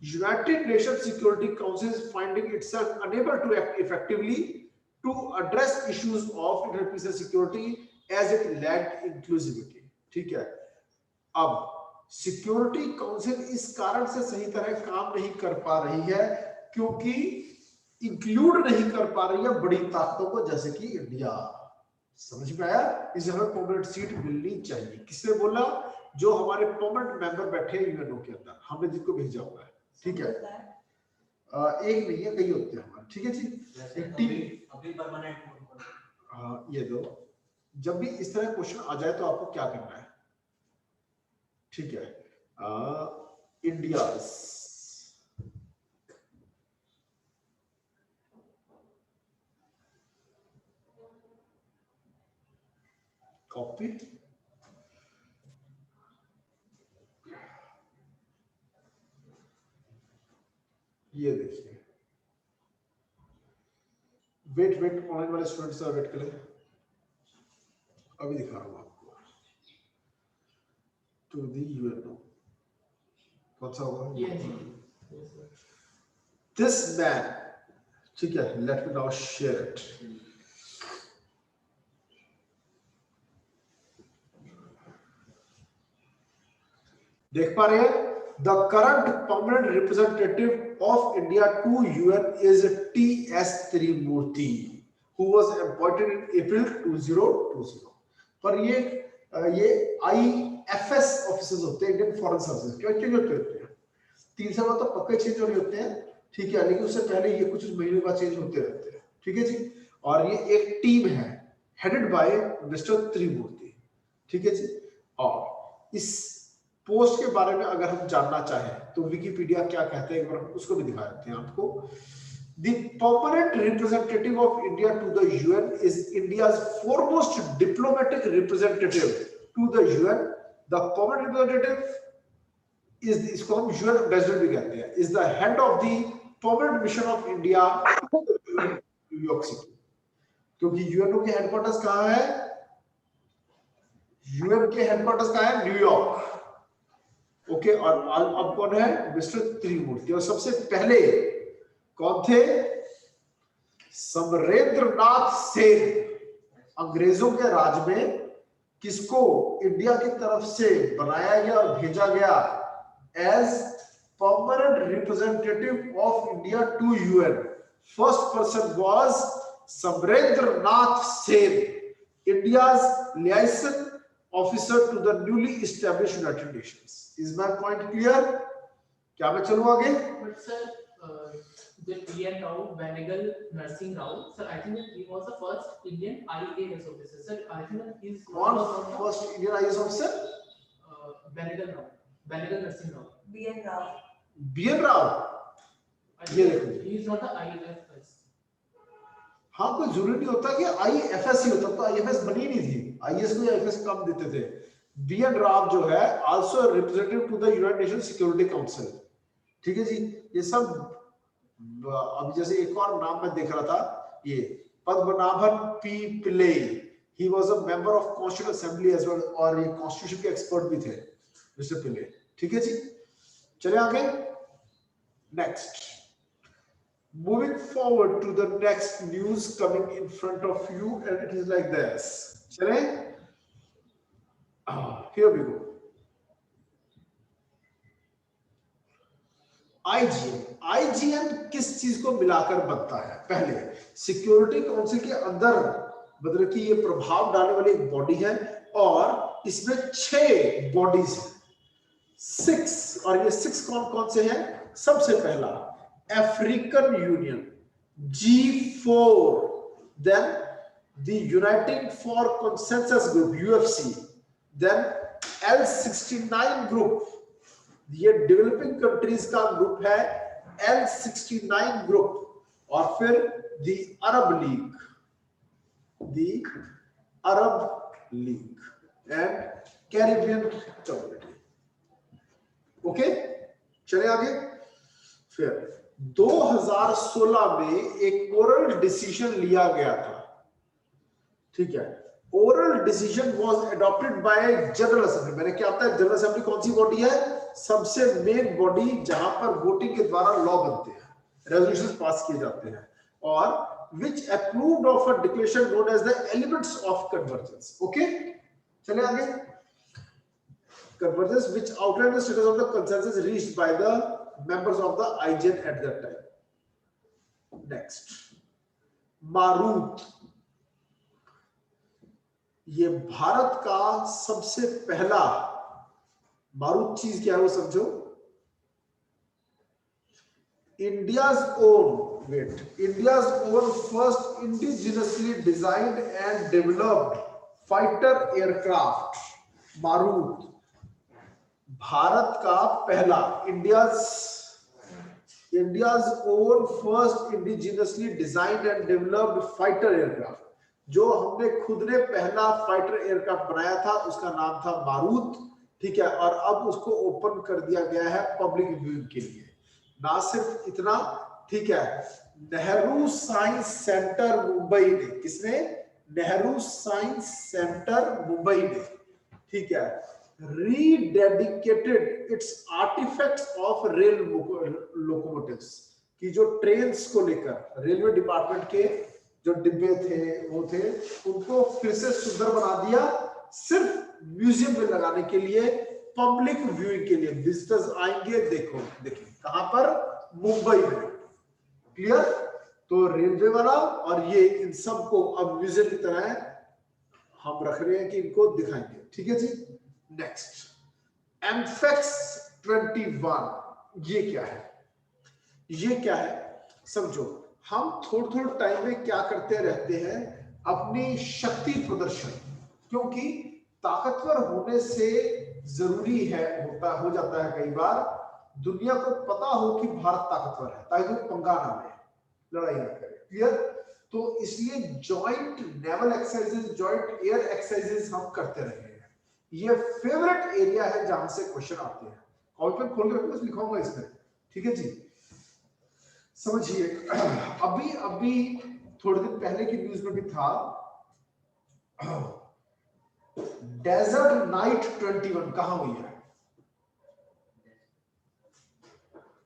United Nations Security Council is finding itself unable to act effectively to address issues of international peace and security as it lacked inclusivity. ठीक है, अब security council इस कारण से सही तरह काम नहीं कर पा रही है क्योंकि इंक्लूड नहीं कर पा रही है बड़ी ताकतों को जैसे कि इंडिया। समझ में आया? इसे हमें परमानेंट सीट मिलनी चाहिए। किसने बोला? जो हमारे परमानेंट मेंबर बैठे हैं यूएनओ के अंदर, हमने जिनको भेजा हुआ है। ठीक है, एक नहीं है, कई होते हैं हमारे। ठीक है जी, अभी परमानेंट ये दो। जब भी इस तरह क्वेश्चन आ जाए तो आपको क्या करना है? ठीक है, इंडिया कॉपी, ये देखिए, वेट ऑनलाइन वाले स्टूडेंट्स का वेट करें, अभी दिखा रहा हूं आपको। टू दी यूएनओ कौन सा होगा? दिस मैन, ठीक है, let me now share it. देख पा रहे हैं? The current permanent representative of India to UN is T S. Tirumurti, who was appointed in April 2020। पर ये IFS ऑफिसर्स होते हैं, इंडियन फॉरेन सर्विसेज। क्यों चेंज होते हैं? 3 साल बाद तो पक्के चेंज होने होते हैं, ठीक है, लेकिन उससे पहले ये कुछ महीनों बाद चेंज होते रहते हैं, ठीक है जी। और ये एक टीम है हेडेड बाय मिस्टर त्रिमूर्ति, ठीक है जी। और इस पोस्ट के बारे में अगर हम जानना चाहें तो विकिपीडिया क्या कहते हैं, एक बार उसको भी दिखा देते हैं आपको। The permanent representative of India to the UN is India's foremost diplomatic representative to the UN. The permanent representative is, इसको हम UN ambassador भी कहते हैं, is the head of the permanent mission of India to New York City. क्योंकि UNO के headquarters कहाँ है? UN के हेडक्वार्टर्स कहाँ है? न्यूयॉर्क। ओके, और अब कौन है? मिस्टर त्रिमूर्ति। और सबसे पहले कौन थे? समरेंद्रनाथ सेन। अंग्रेजों के राज में किसको इंडिया की तरफ से बनाया गया और भेजा गया as permanent representative of India to UN? First person was Samarendranath Sen, India's liaison officer to the newly established United Nations. Is my point clear? क्या मैं चलूं आगे? But sir, the P.N. Rao, Benegal Nursing Rao, sir, I think that he was the first Indian IAS officer. Sir, I think that he is कौन first Indian IAS officer? Benegal Rao, Benegal Nursing Rao. B.N. Rao. B N Rao. I ये think देखो, he is not the IFS. हाँ, कोई जरूरी नहीं होता कि IFS ही होता, तो आईएफएस बनी नहीं थी, आईएएस को आईएफएस काम देते थे। बीएन राव जो है also representative to the United Nation Security Council, ठीक है जी। ये सब अब जैसे एक और नाम मैं देख रहा था, ये Padmanabhan P Pillai, he was a member of constitution assembly as well, और ये कॉन्स्टिट्यूशन के एक्सपर्ट भी थे मिस्टर पिल्ले, ठीक है जी। चले आगे, next, moving forward to the next news coming in front of you, and it is like this. चले, here we go. IGN किस चीज को मिलाकर बनता है? पहले सिक्योरिटी काउंसिल के अंदर मतलब कि ये प्रभाव डालने वाली एक बॉडी है, और इसमें 6 बॉडीज हैं, 6, और ये 6 कौन कौन से हैं? सबसे पहला African union G4, then the Uniting for Consensus Group UFC, then L69 group, ये डेवलपिंग कंट्रीज का ग्रुप है L69 ग्रुप, और फिर the Arab League and Caribbean community. Okay, चले आगे। फिर 2016 में एक ओरल डिसीजन लिया गया था, ठीक है। Oral decision was adopted by general assembly. मैंने क्या आता है, जनरल असेंबली कौन सी बॉडी है? सबसे मेन बॉडी जहां पर वोटिंग के द्वारा लॉ बनते हैं, रेजोल्यूशंस पास किए जाते हैं, और which approved of a declaration known as the elements of convergence. Okay, चले आगे। Convergence which outline the status of the consensus reached by the members of the IGN at that time. Next, Marut, ये भारत का सबसे पहला, Marut चीज क्या है वो समझो, India's own first indigenously designed and developed fighter aircraft, Marut Bharat का पहला, India's own first indigenously designed and developed fighter aircraft, जो हमने खुद ने पहला फाइटर एयरक्राफ्ट बनाया था, उसका नाम था मारूत, ठीक है। और अब उसको ओपन कर दिया गया है पब्लिक व्यूइंग के लिए। ना सिर्फ इतना, ठीक है, नेहरू साइंस सेंटर मुंबई ने, किसने? नेहरू साइंस सेंटर मुंबई ने, ठीक है, rededicated its artefacts of rail locomotives, की जो ट्रेन्स को लेकर रेलवे डिपार्टमेंट के जो डिब्बे थे वो थे, उनको फिर से सुंदर बना दिया, सिर्फ म्यूजियम में लगाने के लिए, पब्लिक व्यूइंग के लिए, विजिटर्स आएंगे, देखो देखिए कहां पर? मुंबई में। क्लियर? तो रेलवे वाला और ये इन सब को अब म्यूजियम की तरह हम रख रहे हैं कि इनको दिखाएंगे, ठीक है जी। नेक्स्ट, एम्फेक्स 21, ये क्या है? ये क्या है समझो। हम थोड़े टाइम में क्या करते रहते हैं? अपनी शक्ति प्रदर्शन, क्योंकि ताकतवर होने से जरूरी है, हो जाता है कई बार, दुनिया को पता हो कि भारत ताकतवर है, ताकि कोई पंगा ना ले, लड़ाई ना करे। क्लियर? तो इसलिए joint naval exercises, joint air exercises हम करते रहे हैं। ये फेवरेट एरिया है जहां से क्वेश्चन आते हैं। कॉल पे खोल के रखो, लिखाऊंगा इसमें, ठीक है जी। समझिए, अभी थोड़े दिन पहले की न्यूज में भी था, डेजर्ट नाइट 21 कहां हुई है?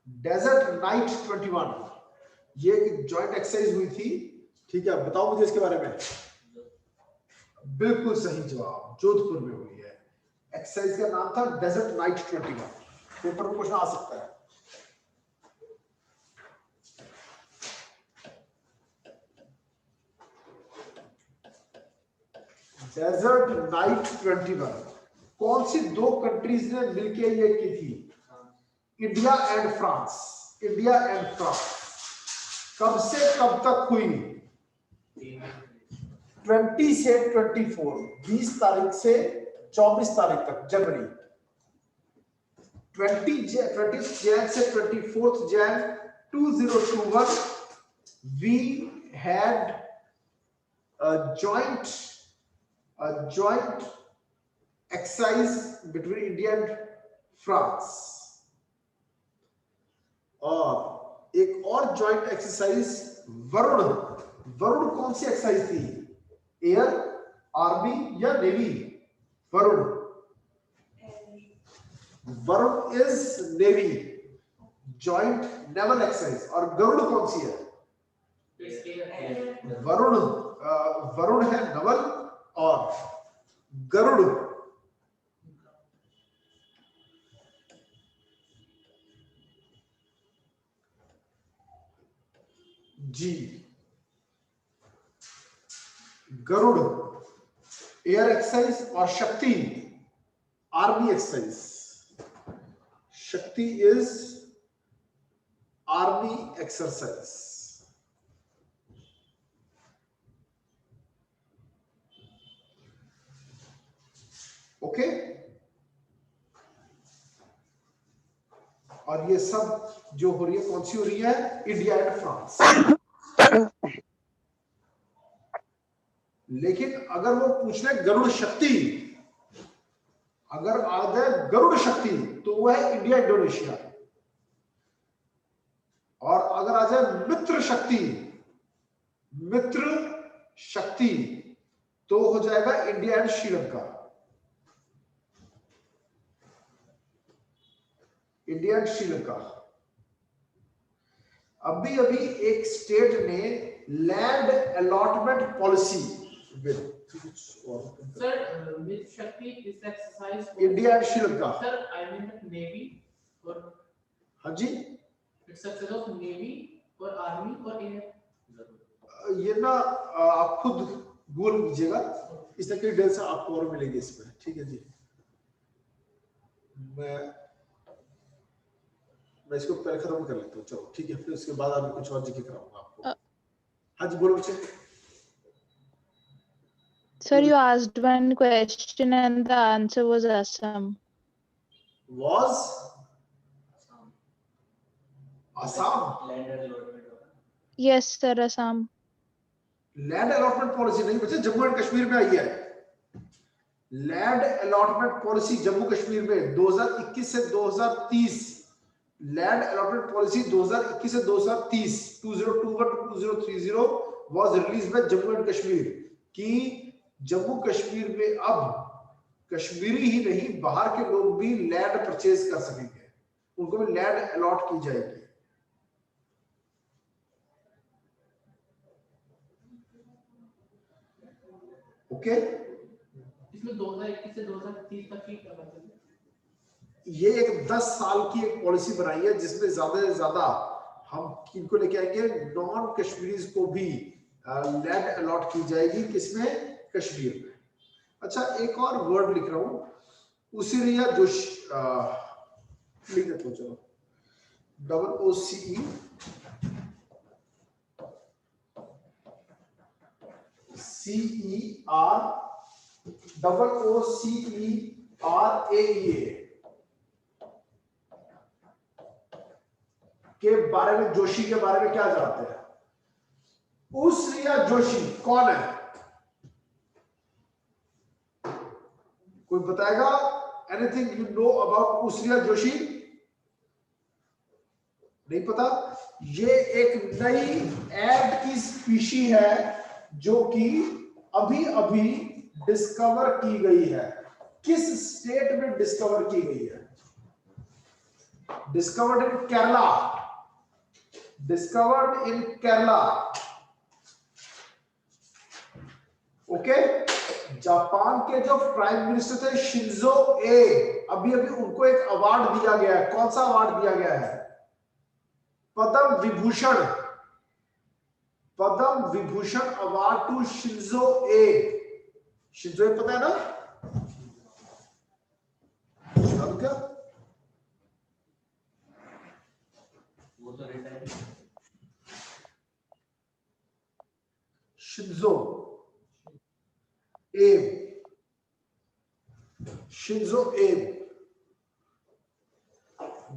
डेजर्ट नाइट 21 ये एक जॉइंट एक्सरसाइज हुई थी, ठीक है, बताओ मुझे इसके बारे में। बिल्कुल सही जवाब, जोधपुर में हुई है। एक्सरसाइज का नाम था डेजर्ट नाइट 21। पेपर में क्वेश्चन आ सकता है। डेजर्ट नाइट 21 कौन सी दो कंट्रीज ने मिलकर ये की थी? India and France. India and France कब से कब तक हुई? 20 से 24, 20 तारीख से 24 तारीख तक, जनवरी। 20 जैन से 24 Jain 2021 we had a joint exercise between India and France। और एक और जॉइंट एक्सरसाइज वरुण। वरुण कौन सी एक्सरसाइज थी? एयर, आर्मी या navy? Varun, Varun is navy, joint naval exercise. और गरुड़ कौन सी है? वरुण, वरुण है नवल और गरुड़ जी। गरुड़ एयर एक्सरसाइज और शक्ति आर्मी एक्सरसाइज। शक्ति इज आर्मी एक्सरसाइज। ओके, और ये सब जो हो रही है कौन सी हो रही है? India and France. लेकिन अगर वो पूछ रहे गरुड़ शक्ति, अगर आ जाए गरुड़ शक्ति तो वो है इंडिया इंडोनेशिया। और अगर आ जाए मित्र शक्ति, मित्र शक्ति तो हो जाएगा India and Sri Lanka. India and Sri Lanka. अभी एक स्टेट ने लैंड अलॉटमेंट पॉलिसी सर मित्र शक्ति इस exercise India and Sri Lanka. Sir I mean navy और हाँ जी, इट्स एक्सरसाइज ऑफ नेवी और आर्मी और एयर। ये ना आप खुद गूगल कीजिएगा, इस तरह की डिटेल्स आपको और मिलेगी इसमें, ठीक है जी। मैं इसको पहले खत्म कर लेता हूँ, चलो ठीक है, फिर उसके बाद आगे कुछ और जिक्र कराऊंगा आपको। हाँ जी बोलो बच्चे। Sir, you asked one question and the answer was Assam. Was Assam? Land allotment होगा। Yes, sir, Assam. Land allotment policy नहीं बच्चे, जम्मू एंड कश्मीर में आई है। Land allotment policy Jammu Kashmir में 2021 से 2030 लैंड अलॉटमेंट पॉलिसी 2021 से 2030 2021 to 2030 was release by Jammu and Kashmir कि जम्मू कश्मीर में अब कश्मीरी ही नहीं बाहर के लोग भी लैंड परचेज कर सकेंगे, उनको भी लैंड अलॉट की जाएगी। ओके, इसमें 2021 से 2030 तक की क्या बात है? ये एक 10 साल की एक पॉलिसी बनाई है जिसमें ज्यादा से ज्यादा हम किनको लेके आएंगे, नॉन कश्मीरीज को भी लैंड अलॉट की जाएगी, किसमें? कश्मीर में। अच्छा, एक और वर्ड लिख रहा हूं, उसिरिया जोश लिख देता हूं, चलो OOCE OOCERAEA के बारे में, जोशी के बारे में क्या जानते हैं? उसिरिया जोशी कौन है? कोई बताएगा? एनीथिंग यू नो अबाउट उसिरिया जोशी? नहीं पता? ये एक नई एड की स्पीशी है जो कि अभी अभी डिस्कवर की गई है। किस स्टेट में डिस्कवर की गई है? Discovered in Kerala, discovered in Kerala. Okay, Japan के जो प्राइम मिनिस्टर थे शिंजो ए, अभी अभी उनको एक अवार्ड दिया गया है। कौन सा अवार्ड दिया गया है? Padma Vibhushan, Padma Vibhushan award to Shinzo Abe. Shinzo Abe पता है ना? क्या वो तो retire Shinzo Abe, Shinzo Abe.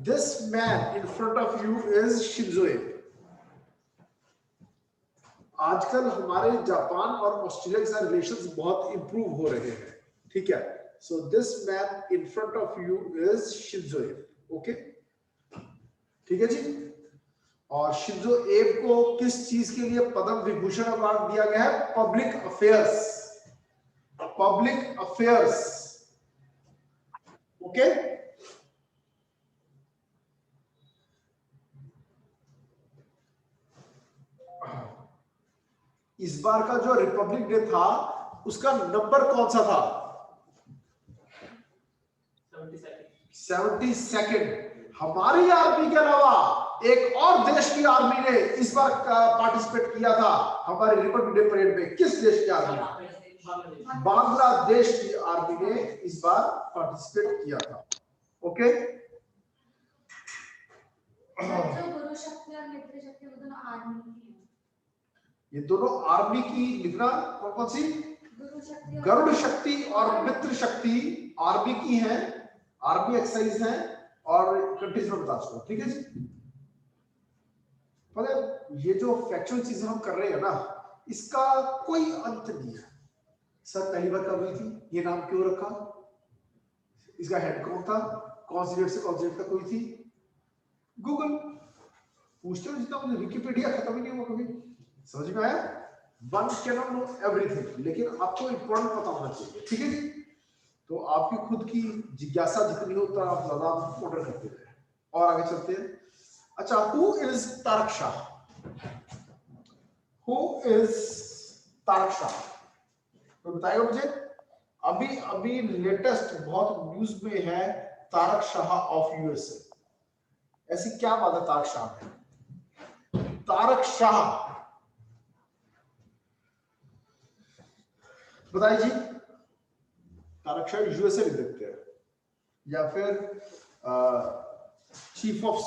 This man in front of you is Shinzo Abe. आजकल हमारे जापान और ऑस्ट्रेलिया के साथ रिलेशंस बहुत इंप्रूव हो रहे हैं, ठीक है? So this man in front of you is Shinzo एब। ओके, ठीक है जी। और शिंजो एब को किस चीज के लिए पद्म विभूषण अवार्ड दिया गया है? Public affairs, public affairs. Okay, इस बार का जो रिपब्लिक डे था उसका नंबर कौन सा था? 72nd। हमारी आर्मी के अलावा एक और देश की आर्मी ने इस बार पार्टिसिपेट किया था हमारे रिपब्लिक डे परेड में। किस देश की आर्मी? बांग्लादेश की आर्मी ने इस बार पार्टिसिपेट किया था। ओके, जो गुरु शक्ति और मित्र शक्ति वो दोनों आर्मी की हैं। ये दोनों आर्मी की लिखना, कौन कौन सी? गरुड़ शक्ति और मित्र शक्ति आर्मी की है, आर्मी एक्सरसाइज है और कंट्रीज में बता चुका, ठीक है जी। मतलब ये जो फैक्चुअल चीजें हम कर रहे हैं ना, इसका कोई अंत नहीं है। सर पहली बार कब हुई थी? ये नाम क्यों रखा? इसका हेड कौन था? कौन सी डेट से कौन सी डेट तक हुई थी? गूगल पूछते हो जितना, मुझे विकिपीडिया खत्म ही नहीं हुआ कभी। समझ में आया? One can not know everything, लेकिन आपको इंपॉर्टेंट पता होना चाहिए, ठीक है जी। तो आपकी खुद की जिज्ञासा जितनी हो तो आप ज्यादा ऑर्डर करते रहे। और आगे चलते हैं। अच्छा, who is Tarak Shah? Who is Tarak Shah? तो बताइए मुझे। अभी अभी लेटेस्ट बहुत न्यूज में है तारक शाह ऑफ यूएसए। ऐसी क्या बात है तारक शाह में? तारक शाह बताइए जी। तारक शाह यूएसए लिख देते हैं या फिर chief of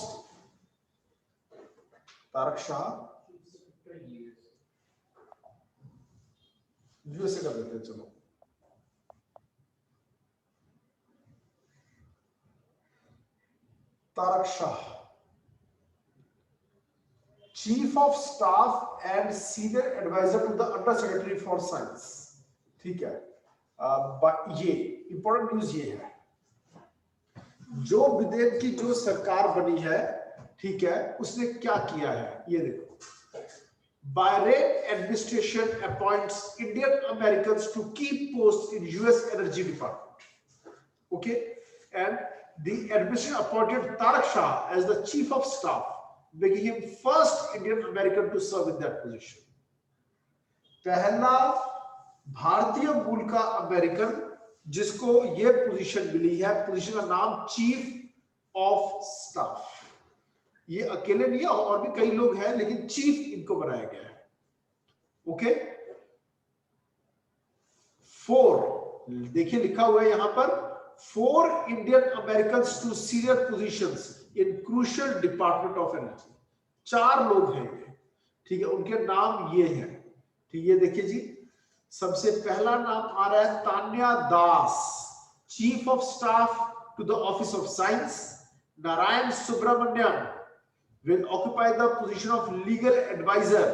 Tarak Shah USA का देते हैं। चलो, Tarak Shah chief of staff and senior adviser to the under secretary for science, ठीक है। ये इंपॉर्टेंट न्यूज ये है जो बिदेन की जो सरकार बनी है, ठीक है, उसने क्या किया है ये देखो। Bahrain administration appoints Indian Americans to keep posts in US Energy Department. Okay, and the administration appointed Tarak Shah as the chief of staff, making him first Indian American to serve in that position. पहला भारतीय मूल का American जिसको ये position मिली है, position का नाम chief of staff. ये अकेले नहीं है, और भी कई लोग हैं, लेकिन चीफ इनको बनाया गया है। ओके, 4 देखिए लिखा हुआ है यहां पर, 4 Indian American to senior positions in crucial department of energy. 4 लोग हैं ये, ठीक है, उनके नाम ये हैं, ठीक, ये देखिए जी। सबसे पहला नाम आ रहा है Tanya Das, chief of staff to the office of science. Narayan Subramanyam will occupy the position of legal advisor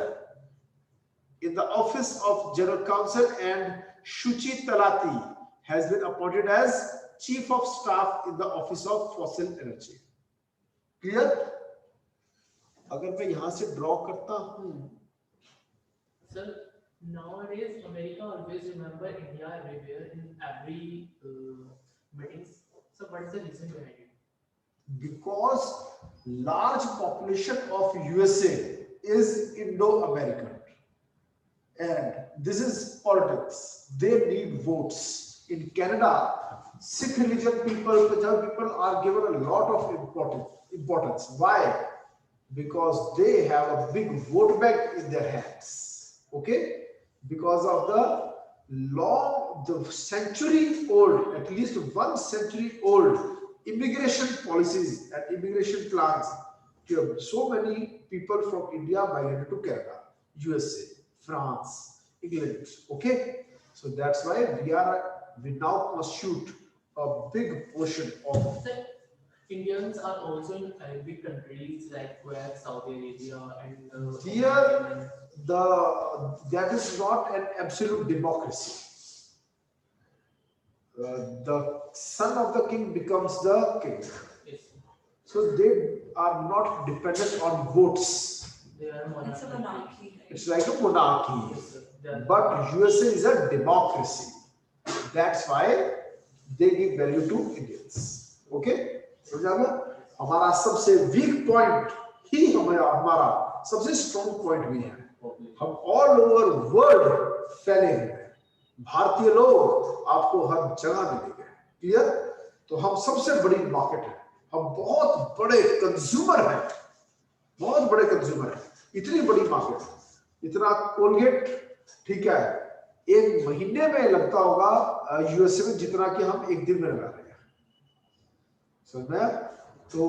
in the office of general counsel, and Shuchi Talati has been appointed as chief of staff in the office of fossil energy. Clear? अगर मैं यहां से draw करता हूं, Sir, nowadays America always remember India everywhere in every meetings. So what is the reason behind it? because large population of USA is Indo-American, and this is politics. They need votes. In Canada, Sikh religion people, Punjabi people are given a lot of importance. Why? Because they have a big vote bank in their hands. Okay, because of the century old, at least 1 century old immigration policies and immigration plans. So many people from India migrated to Canada, USA, France, England. Okay, so that's why we now constitute a big portion of. Sir, Indians are also in Arabic countries like Kuwait, Saudi Arabia, and Here, that is not an absolute democracy. The son of the king becomes the king. yes, So they are not dependent on votes. they are It's a monarchy. monarchy. It's like a monarchy. Yes, sir. They are- But USA is a democracy. That's why they give value to Indians. Okay? समझा? हमारा सबसे weak point ही हमारा सबसे strong point भी है। हम all over world फैले हुए हैं। भारतीय लोग आपको हर जगह मिलेंगे। क्लियर? तो हम सबसे बड़ी मार्केट है, हम बहुत बड़े कंज्यूमर हैं, बहुत बड़े कंज्यूमर हैं। इतनी बड़ी मार्केट, इतना कोलगेट, ठीक है, 1 महीने में लगता होगा यूएसए में जितना कि हम 1 दिन में लगा रहे हैं। समझ में? तो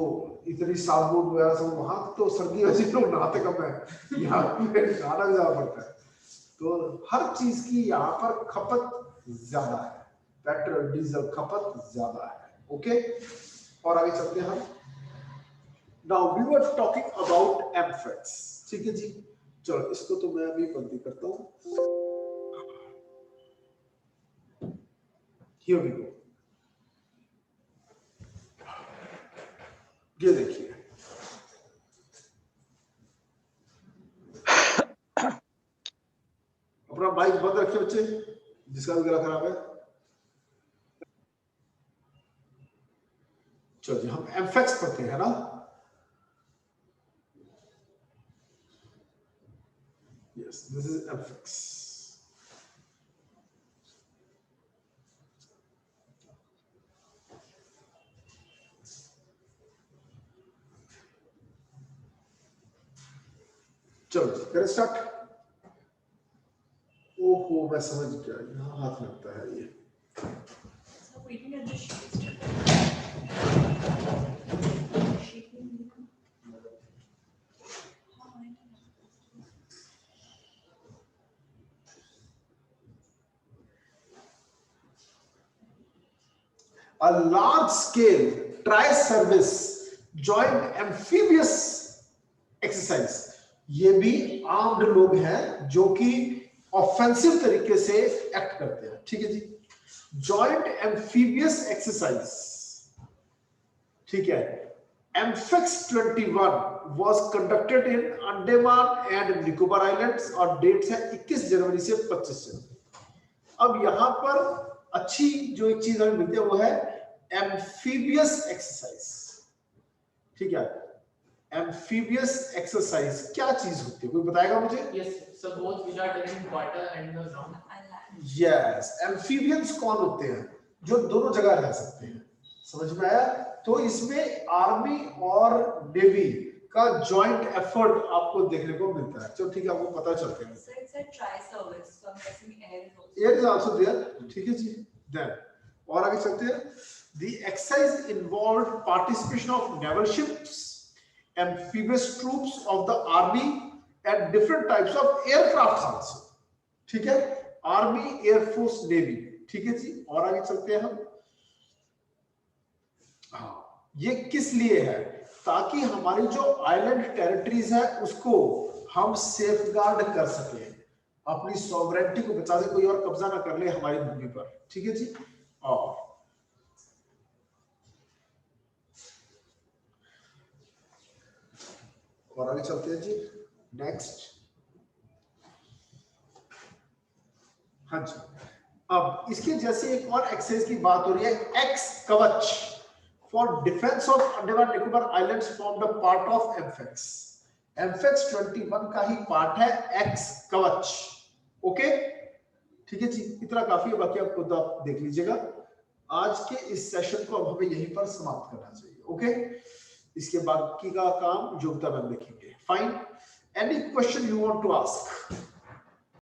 इतनी साबुन वगैरह सब, वहां तो सर्दी वैसे लोग नहाते कम है, यहाँ पे नहाना भी ज्यादा पड़ता है। तो हर चीज की यहाँ पर खपत ज्यादा है, पेट्रोल डीजल खपत ज्यादा है। ओके, और आगे चलते हैं हम। Now we were talking about AMPHEX, ठीक है जी। चलो इसको तो मैं अभी बंदी करता हूँ। Here we go. ये देखिए, अपना माइक बंद रखिए बच्चे, जिसका भी गला खराब है। चलिए हम एम्फेक्स पढ़ते हैं ना। Yes, this is AMPHEX. चलो करें स्टार्ट। ओहो, मैं समझ गया, यहाँ हाथ लगता है ये। So we can get the sheets to A large-scale tri-service joint amphibious exercise, ये भी आर्म्ड लोग हैं जो कि ऑफेंसिव तरीके से एक्ट करते हैं। ठीक है जी। जॉइंट एम्फीबियस एक्सरसाइज, ठीक है। एम्फेक्स 21 was conducted in Andaman and Nicobar islands और डेट्स है 21 जनवरी से 25 जनवरी। अब यहाँ पर अच्छी जो एक चीज हमें मिलती है वो है एम्फीबियस एक्सरसाइज, ठीक है। एम्फीबियस एक्सरसाइज क्या चीज होती है, कोई बताएगा मुझे? Yes, so both which are done in water and the ground. Yes, amphibians कौन होते हैं? जो दोनों जगह रह सकते हैं, समझ में आया? तो इसमें आर्मी और नेवी का जॉइंट एफर्ट आपको देखने को मिलता है। चलो ठीक है, आपको पता चलता है। So it's a tri-service, so I'm guessing air is also. Air is also there, ठीक है जी। देन और आगे चलते हैं। The exercise involved participation of naval ships, amphibious troops of the army and different types of aircraft also, ठीक है। Army, air force, navy, ठीक है जी। और आगे चलते हैं हम। हाँ, ये किस लिए है? ताकि हमारी जो आइलैंड टेरिटरीज है उसको हम सेफगार्ड कर सके, अपनी सॉवरेनिटी को बचा सके, कोई और कब्जा ना कर ले हमारी भूमि पर, ठीक है जी। और आगे चलते हैं जी। नेक्स्ट, हाँ जी। अब इसके जैसे एक और एक्सरसाइज की बात हो रही है, ex Kavach for defence of Andaman Nicobar islands formed a part of AMPHEX. AMPHEX 21 का ही पार्ट है एक्स कवच, ओके, ठीक है जी। इतना काफी है, बाकी आप खुद आप देख लीजिएगा। आज के इस सेशन को अब हमें यहीं पर समाप्त करना चाहिए, ओके। इसके बाकी का काम योग्यता मैम देखेंगे। Fine, any question you want to ask?